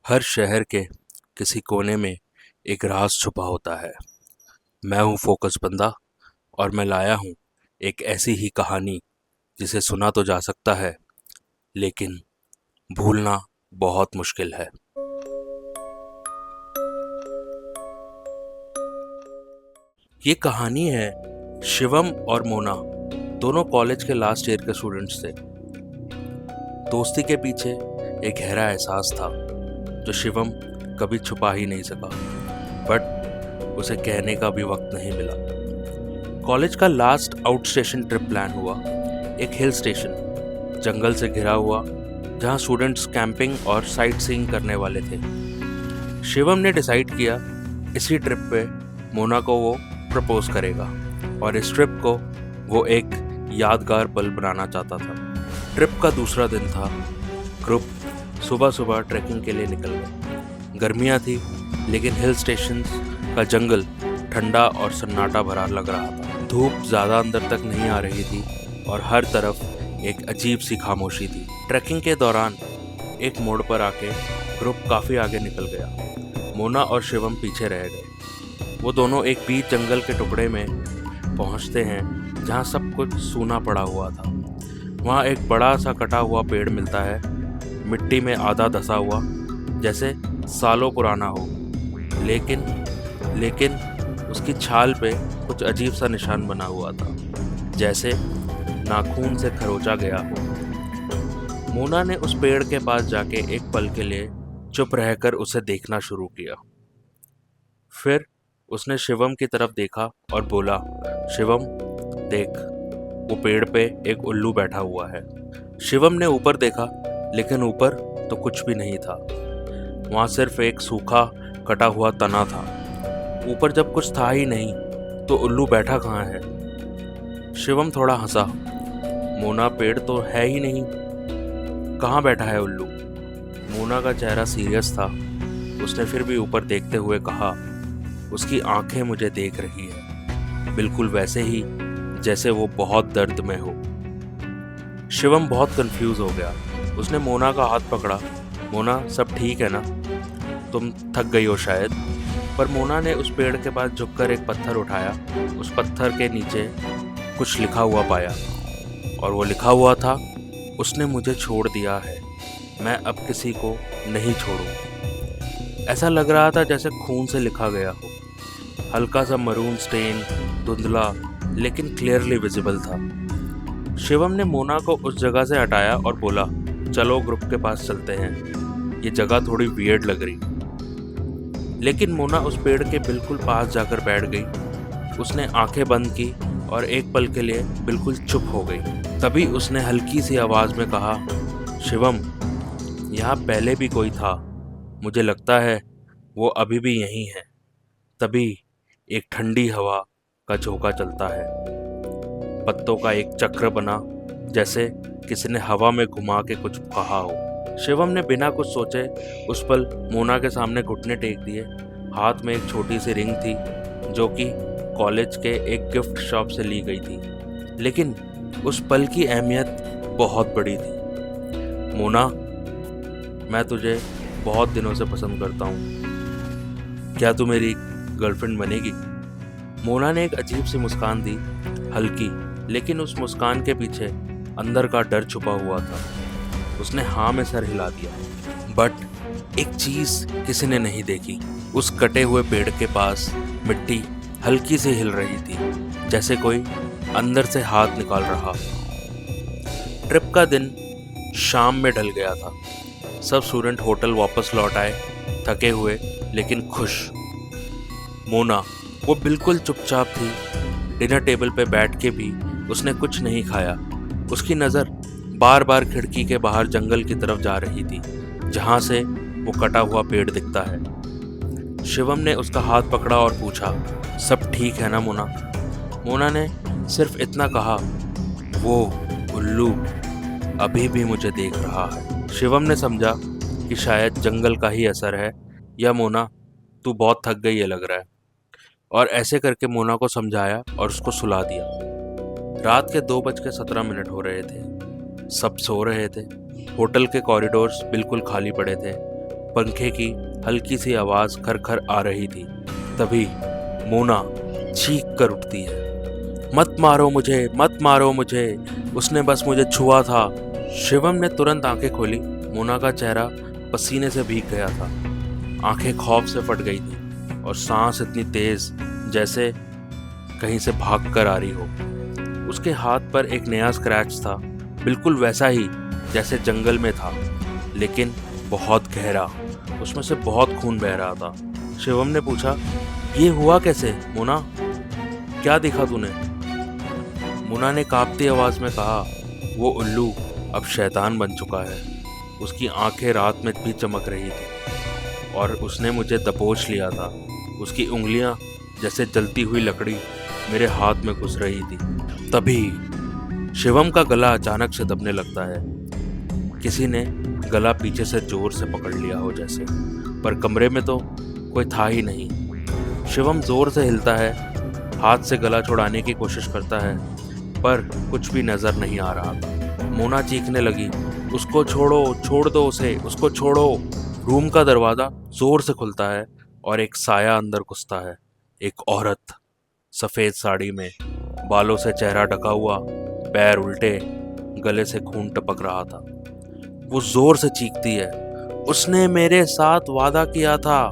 हर शहर के किसी कोने में एक राज छुपा होता है। मैं हूँ फोकस बंदा और मैं लाया हूँ एक ऐसी ही कहानी जिसे सुना तो जा सकता है लेकिन भूलना बहुत मुश्किल है। ये कहानी है शिवम और मोना, दोनों कॉलेज के लास्ट ईयर के स्टूडेंट्स थे। दोस्ती के पीछे एक गहरा एहसास था जो शिवम कभी छुपा ही नहीं सका, बट उसे कहने का भी वक्त नहीं मिला। कॉलेज का last out station trip plan हुआ। एक हिल स्टेशन जंगल से घिरा हुआ जहां स्टूडेंट्स कैंपिंग और साइट सीइंग करने वाले थे। शिवम ने डिसाइड किया इसी ट्रिप पे मोना को वो प्रपोज करेगा और इस ट्रिप को वो एक यादगार पल बनाना चाहता था। ट्रिप का दूसरा दिन था। ग्रुप सुबह सुबह ट्रैकिंग के लिए निकल गए। गर्मियाँ थी लेकिन हिल स्टेशन का जंगल ठंडा और सन्नाटा भरा लग रहा था। धूप ज़्यादा अंदर तक नहीं आ रही थी और हर तरफ एक अजीब सी खामोशी थी। ट्रैकिंग के दौरान एक मोड़ पर आके ग्रुप काफ़ी आगे निकल गया। मोना और शिवम पीछे रह गए। वो दोनों एक बीच जंगल के टुकड़े में पहुंचते हैं जहां सब कुछ सूना पड़ा हुआ था। वहां एक बड़ा सा कटा हुआ पेड़ मिलता है, मिट्टी में आधा धंसा हुआ, जैसे सालों पुराना हो। लेकिन उसकी छाल पे कुछ अजीब सा निशान बना हुआ था, जैसे नाखून से खरोचा गया हो। मोना ने उस पेड़ के पास जाके एक पल के लिए चुप रहकर उसे देखना शुरू किया। फिर उसने शिवम की तरफ देखा और बोला, शिवम देख, वो पेड़ पे एक उल्लू बैठा हुआ है। शिवम ने ऊपर देखा लेकिन ऊपर तो कुछ भी नहीं था। वहाँ सिर्फ एक सूखा कटा हुआ तना था। ऊपर जब कुछ था ही नहीं तो उल्लू बैठा कहाँ है? शिवम थोड़ा हंसा। मोना, पेड़ तो है ही नहीं, कहाँ बैठा है उल्लू? मोना का चेहरा सीरियस था। उसने फिर भी ऊपर देखते हुए कहा, उसकी आंखें मुझे देख रही है, बिल्कुल वैसे ही जैसे वो बहुत दर्द में हो। शिवम बहुत कंफ्यूज हो गया। उसने मोना का हाथ पकड़ा। मोना, सब ठीक है ना? तुम थक गई हो शायद। पर मोना ने उस पेड़ के पास झुककर एक पत्थर उठाया। उस पत्थर के नीचे कुछ लिखा हुआ पाया और वो लिखा हुआ था, उसने मुझे छोड़ दिया है, मैं अब किसी को नहीं छोड़ूं। ऐसा लग रहा था जैसे खून से लिखा गया हो। हल्का सा मरून स्टेन, धुंधला लेकिन क्लियरली विजिबल था। शिवम ने मोना को उस जगह से हटाया और बोला, चलो ग्रुप के पास चलते हैं, ये जगह थोड़ी वियर्ड लग रही। लेकिन मोना उस पेड़ के बिल्कुल पास जाकर बैठ गई। उसने आंखें बंद की और एक पल के लिए बिल्कुल चुप हो गई। तभी उसने हल्की सी आवाज में कहा, शिवम, यहाँ पहले भी कोई था, मुझे लगता है वो अभी भी यहीं है। तभी एक ठंडी हवा का झोंका चलता है। पत्तों का एक चक्र बना, जैसे किसी ने हवा में घुमा के कुछ कहा हो। शिवम ने बिना कुछ सोचे उस पल मोना के सामने घुटने टेक दिए। हाथ में एक छोटी सी रिंग थी जो कि कॉलेज के एक गिफ्ट शॉप से ली गई थी, लेकिन उस पल की अहमियत बहुत बड़ी थी। मोना, मैं तुझे बहुत दिनों से पसंद करता हूँ, क्या तू मेरी गर्लफ्रेंड बनेगी? मोना ने एक अजीब सी मुस्कान दी, हल्की, लेकिन उस मुस्कान के पीछे अंदर का डर छुपा हुआ था। उसने हाँ में सर हिला दिया। बट एक चीज किसी ने नहीं देखी। उस कटे हुए पेड़ के पास मिट्टी हल्की से हिल रही थी, जैसे कोई अंदर से हाथ निकाल रहा। ट्रिप का दिन शाम में ढल गया था। सब स्टूडेंट होटल वापस लौट आए, थके हुए लेकिन खुश। मोना, वो बिल्कुल चुपचाप थी। डिनर टेबल पे बैठ के भी उसने कुछ नहीं खाया। उसकी नज़र बार बार खिड़की के बाहर जंगल की तरफ जा रही थी, जहां से वो कटा हुआ पेड़ दिखता है। शिवम ने उसका हाथ पकड़ा और पूछा, सब ठीक है ना मोना? मोना ने सिर्फ इतना कहा, वो उल्लू अभी भी मुझे देख रहा है। शिवम ने समझा कि शायद जंगल का ही असर है, या मोना, तू बहुत थक गई है लग रहा है, और ऐसे करके मोना को समझाया और उसको सुला दिया। रात के 2:17 हो रहे थे। सब सो रहे थे। होटल के कॉरिडोर्स बिल्कुल खाली पड़े थे। पंखे की हल्की सी आवाज खर आ रही थी। तभी मोना चीख कर उठती है, मत मारो मुझे, मत मारो मुझे, उसने बस मुझे छुआ था। शिवम ने तुरंत आंखें खोली। मोना का चेहरा पसीने से भीग गया था, आंखें खौफ से फट गई थी और सांस इतनी तेज जैसे कहीं से भाग कर आ रही हो। उसके हाथ पर एक नया स्क्रैच था, बिल्कुल वैसा ही जैसे जंगल में था, लेकिन बहुत गहरा। उसमें से बहुत खून बह रहा था। शिवम ने पूछा, ये हुआ कैसे मोना, क्या देखा तूने? मोना ने कांपती आवाज में कहा, वो उल्लू अब शैतान बन चुका है। उसकी आंखें रात में भी चमक रही थी और उसने मुझे दबोच लिया था। उसकी उंगलियां जैसे जलती हुई लकड़ी मेरे हाथ में घुस रही थी। तभी शिवम का गला अचानक से दबने लगता है। किसी ने गला पीछे से जोर से पकड़ लिया हो जैसे, पर कमरे में तो कोई था ही नहीं। शिवम जोर से हिलता है, हाथ से गला छुड़ाने की कोशिश करता है, पर कुछ भी नजर नहीं आ रहा था। मोना चीखने लगी, उसको छोड़ो, छोड़ दो उसे, उसको छोड़ो। रूम का दरवाजा जोर से खुलता है और एक साया अंदर घुसता है। एक औरत सफेद साड़ी में, बालों से चेहरा ढका हुआ, पैर उल्टे, गले से खून टपक रहा था। वो जोर से चीखती है, उसने मेरे साथ वादा किया था,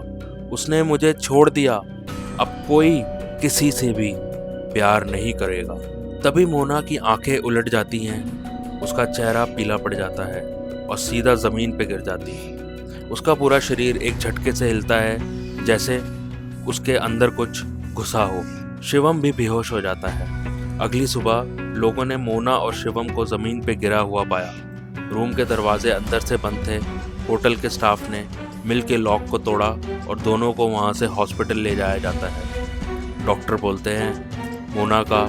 उसने मुझे छोड़ दिया, अब कोई किसी से भी प्यार नहीं करेगा। तभी मोना की आंखें उलट जाती हैं, उसका चेहरा पीला पड़ जाता है और सीधा जमीन पे गिर जाती है। उसका पूरा शरीर एक झटके से हिलता है, जैसे उसके अंदर कुछ घुसा हो। शिवम भी बेहोश हो जाता है। अगली सुबह लोगों ने मोना और शिवम को जमीन पे गिरा हुआ पाया। रूम के दरवाजे अंदर से बंद थे। होटल के स्टाफ ने मिल के लॉक को तोड़ा और दोनों को वहाँ से हॉस्पिटल ले जाया जाता है। डॉक्टर बोलते हैं मोना का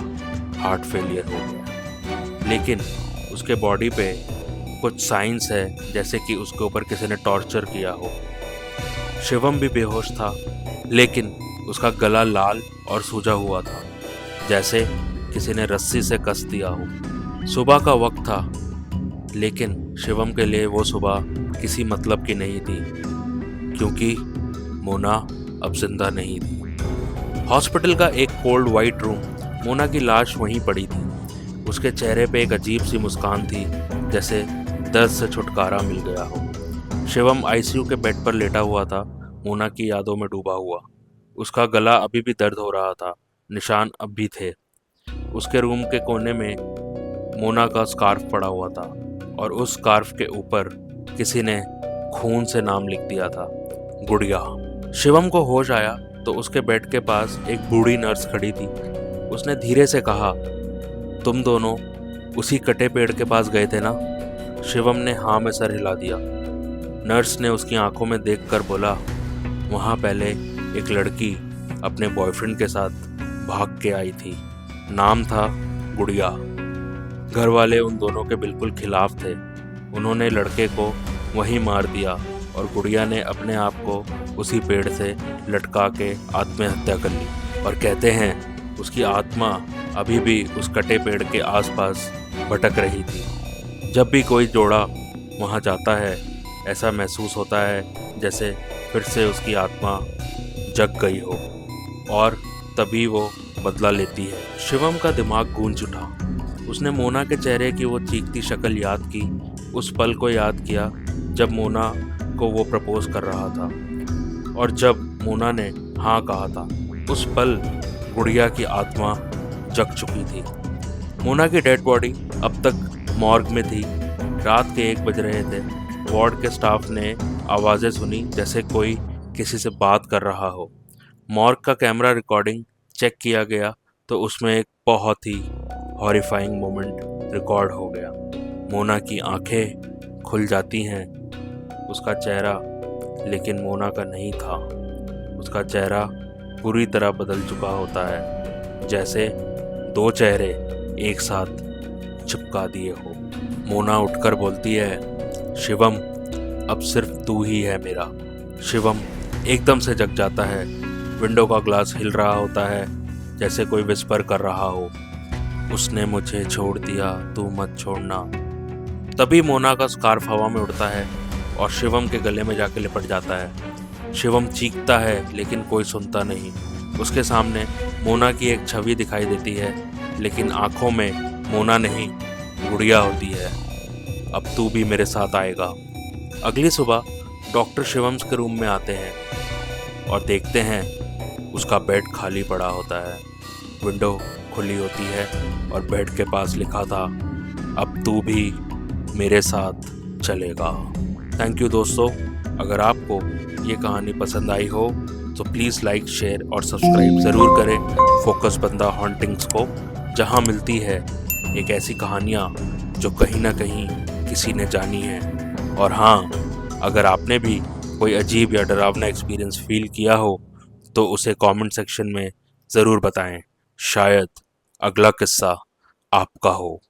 हार्ट फेलियर हो गया, लेकिन उसके बॉडी पे कुछ साइंस है जैसे कि उसके ऊपर किसी ने टॉर्चर किया हो। शिवम भी बेहोश था, लेकिन उसका गला लाल और सूजा हुआ था, जैसे किसी ने रस्सी से कस दिया हो। सुबह का वक्त था, लेकिन शिवम के लिए वो सुबह किसी मतलब की नहीं थी, क्योंकि मोना अब जिंदा नहीं थी। हॉस्पिटल का एक कोल्ड वाइट रूम, मोना की लाश वहीं पड़ी थी। उसके चेहरे पे एक अजीब सी मुस्कान थी, जैसे दर्द से छुटकारा मिल गया हो। शिवम आईसीयू के बेड पर लेटा हुआ था, मोना की यादों में डूबा हुआ। उसका गला अभी भी दर्द हो रहा था, निशान अब भी थे। उसके रूम के कोने में मोना का स्कार्फ पड़ा हुआ था और उस स्कार्फ के ऊपर किसी ने खून से नाम लिख दिया था, गुड़िया। शिवम को होश आया तो उसके बेड के पास एक बूढ़ी नर्स खड़ी थी। उसने धीरे से कहा, तुम दोनों उसी कटे पेड़ के पास गए थे ना? शिवम ने हाँ में सर हिला दिया। नर्स ने उसकी आंखों में देखकर बोला, वहाँ पहले एक लड़की अपने बॉयफ्रेंड के साथ भाग के आई थी, नाम था गुड़िया। घर वाले उन दोनों के बिल्कुल खिलाफ थे। उन्होंने लड़के को वहीं मार दिया और गुड़िया ने अपने आप को उसी पेड़ से लटका के आत्महत्या कर ली। और कहते हैं उसकी आत्मा अभी भी उस कटे पेड़ के आसपास भटक रही थी। जब भी कोई जोड़ा वहाँ जाता है, ऐसा महसूस होता है जैसे फिर से उसकी आत्मा जग गई हो और तभी वो बदला लेती है। शिवम का दिमाग गूंज उठा। उसने मोना के चेहरे की वो चीखती शक्ल याद की, उस पल को याद किया जब मोना को वो प्रपोज कर रहा था और जब मोना ने हाँ कहा था। उस पल गुड़िया की आत्मा जग चुकी थी। मोना की डेड बॉडी अब तक मॉर्ग में थी। रात के 1 बज रहे थे। वार्ड के स्टाफ ने आवाज़ें सुनी जैसे कोई किसी से बात कर रहा हो। मॉर्ग का कैमरा रिकॉर्डिंग चेक किया गया तो उसमें एक बहुत ही हॉरिफाइंग मोमेंट रिकॉर्ड हो गया। मोना की आंखें खुल जाती हैं, उसका चेहरा लेकिन मोना का नहीं था। उसका चेहरा पूरी तरह बदल चुका होता है, जैसे 2 चेहरे एक साथ चिपका दिए हो। मोना उठकर बोलती है, शिवम अब सिर्फ तू ही है मेरा। शिवम एकदम से जग जाता है। विंडो का ग्लास हिल रहा होता है जैसे कोई विस्पर कर रहा हो, उसने मुझे छोड़ दिया, तू मत छोड़ना। तभी मोना का स्कार्फ हवा में उड़ता है। और शिवम के गले में जाके लिपट जाता है। शिवम चीखता है लेकिन कोई सुनता नहीं। उसके सामने मोना की एक छवि दिखाई देती है, लेकिन आंखों में मोना नहीं, गुड़िया होती है। अब तू भी मेरे साथ आएगा। अगली सुबह डॉक्टर शिवम के रूम में आते हैं और देखते हैं उसका बेड खाली पड़ा होता है। विंडो खुली होती है और बेड के पास लिखा था, अब तू भी मेरे साथ चलेगा। थैंक यू दोस्तों। अगर आपको ये कहानी पसंद आई हो तो प्लीज़ लाइक, शेयर और सब्सक्राइब ज़रूर करें फोकस बंदा हॉन्टिंग्स को, जहाँ मिलती है एक ऐसी कहानियाँ जो कहीं ना कहीं किसी ने जानी है। और हाँ, अगर आपने भी कोई अजीब या डरावना एक्सपीरियंस फील किया हो तो उसे कमेंट सेक्शन में ज़रूर बताएं। शायद अगला किस्सा आपका हो।